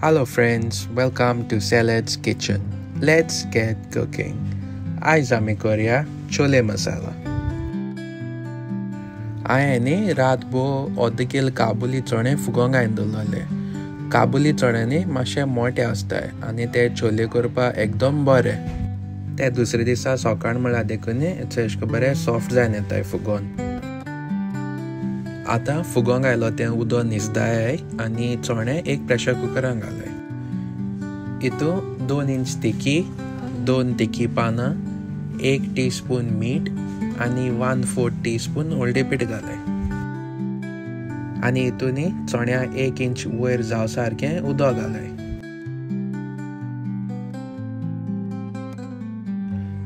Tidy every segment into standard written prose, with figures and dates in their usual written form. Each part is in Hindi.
Hello friends, welcome to Salad's Kitchen. Let's get cooking. आयज आमी करूया छोले मसाला. हांवें रातभो अर्द किल काबुली चणे फुगोंक घालून दवरलेले. काबुली चण्यांनी मातशे मोठे आसताय आनी ते छोले करपाक एकदम बरे. ते दुसरे दिसा सकाळ म्हळ्यार देखून अशें बरें सॉफ्ट जावन येताय फुगोन. आतां फुगोंक घायलो तें उदक न्हिजताय आनी चणे एक प्रेशर कुकरान घालाय. हितून 2 इंच तिकी, 2 तिकी पानां, 1 टीस्पून मीठ आनी 1/4 टीस्पून हळदी पीठ घालाय. आनी हितून चण्या 1 इंच वयर जाव सारकें उदक घालाय.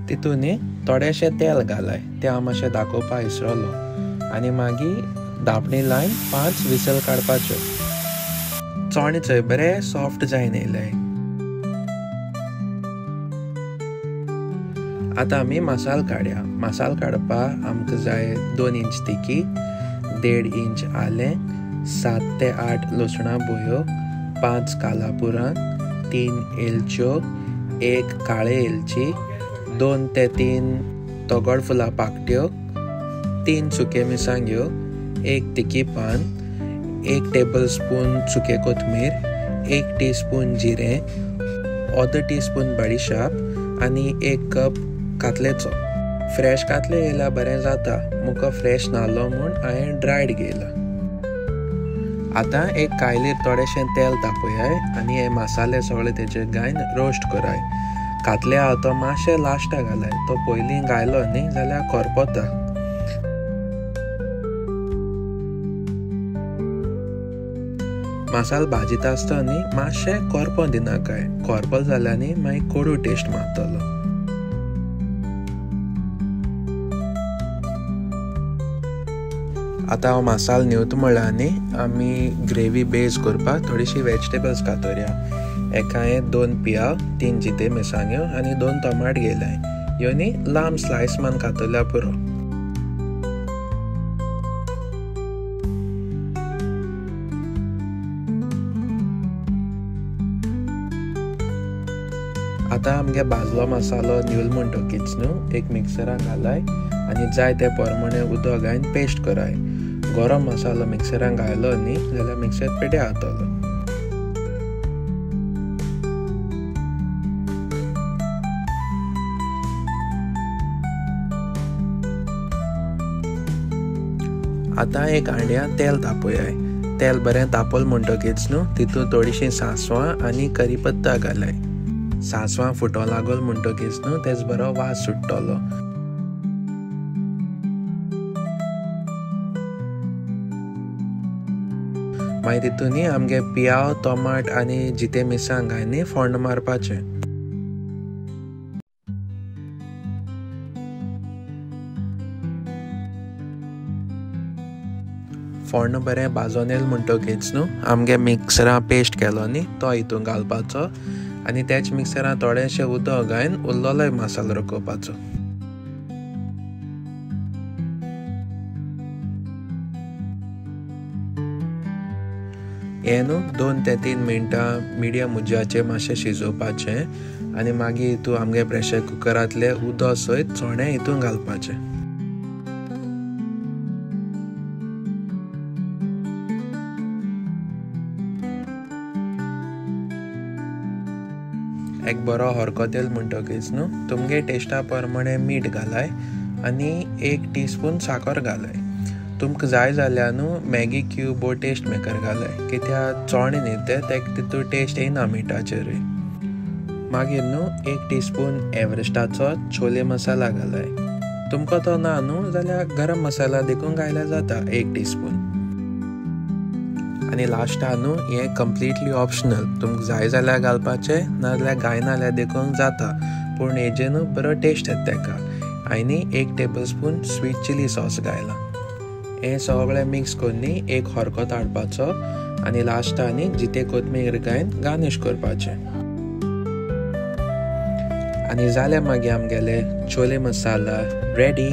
तितून थोडेशें तेल घालाय. तें हांव मातशें दाखोवपाक विसरलो. आनी मागीर धापणी लायन 5 विसल काडपाच्यो. चणे थंय बरे सॉफ्ट जावन येयले. आतां आमी मसालो काडया. मसालो काडपाक आमकां जाय 2 इंच तिकी, 1.5 इंच आलें, 7 ते 8 लसणा बोयो, 5 कालापुरां, 3 एलच्यो, 1 काळे एलची, 2 ते 3 तोगड फुलां पाकट्यो, 3 सुके मिरसांग्यो, 1 तिकी पान, 1 टेबलस्पून सुके कोथमीर, 1 टीस्पून जिरें, अर्द टीस्पून बडीशाप आनी 1 कप कातलेचो. फ्रेश कातले येयल्यार बरें जाता. मुको फ्रेश नाहलो म्हूण हांवें ड्रायड घेयला. आतां एक कायलीर थोडेशें तेल तापयाय आनी हे मसाले सगळे तेचेर घालून रोस्ट कराय. कातले आहा तो मातशें लास्टाक घालाय. तो पयलीं घायलो न्ही जाल्यार करपता. मसालो भाजीत आसता न्ही मातशें करपो दिनाकाय. करपल जाल्यार न्ही मागीर कोडू टेस्ट मारतलो. आतां हांव मसालो न्हिवता म्हळ्यार न्ही आमी ग्रेवी बेस करपाक थोडीशी वेजिटेबल्स कातरया. एका 2 पियाव, 3 जिते मिरसांग्यो आनी 2 टोमाट घेयलाय. ह्यो न्ही लांब स्लायस मान कातरल्यार पुरो. आतां आमगे भाजलो मसालो न्हिवलो म्हणटकीच न्हू एक मिक्सराक घालाय आनी जाय ते प्रमाणे उदक घालून पेस्ट कराय. गरम मसालो मिक्सरान घायलो न्ही जाल्यार मिक्सर पिड्ड्यार जातलो. आतां एक हांड्यान तेल तापयाय. तेल बरें तापल म्हणटकीच न्हू तितून थोडीशीं सांसवां आनी करीपत्ता घालाय. सांसवां फुटो लागल म्हणटकीच न्हू तेच बरो वास सुट्टलो. मागीर तितून आमगे पियाव, टोमाट आनी जिते मिरसांग घालून फोण्ण मारपाचें. फोण्ण बरें भाजून येयलें म्हणटकीच न्हू आमगे मिक्सरां पेस्ट केलो न्ही तो हितून घालपाचो आनी तेच मिक्सरान थोडेशें उदक घालून उरलोलोय मसालो रोखोवपाचो. हें न्हू 2 ते 3 मिनटां मिडियम उज्याचेर मातशें शिजोवपाचें आनी मागीर हितून आमगे प्रेशर कुकरांतले उदक सयत चणे हितून घालपाचें. एक बरो हरकत येयलो म्हणटकीच न्हू तुमगे टेस्टा प्रमाणे मीठ घालाय आनी 1 टीस्पून साकर घालाय. तुमकां जाय जाल्यार न्हू मॅगी क्यूब वो टेस्ट मेकर घालाय. कित्याक चणे न्ही ते तितून टेस्ट येयना मिठाचेरूय. मागीर न्हू 1 टीस्पून एव्हरेस्टाचो छोले मसाला घालाय. तुमकां तो ना न्हू जाल्यार गरम मसाला देखून घायल्यार जाता 1 टीस्पून. आनी लास्टाक न्हू हें कंप्लिटली ऑप्शनल. तुमकां जाय जाल्यार घालपाचें नाजाल्यार गायना जाल्यार देखून जाता. पूण हेजेर न्हू बरो टेस्ट येता तेका. हांवें 1 टेबलस्पून स्वीट चिली सॉस घायला. हें सगळें मिक्स करून एक हरकत हाडपाचो आनी लास्टाक जिते कोथमीर घालून गार्निश करपाचें. आनी जालें मागीर आमगेले छोले मसाला रेडी.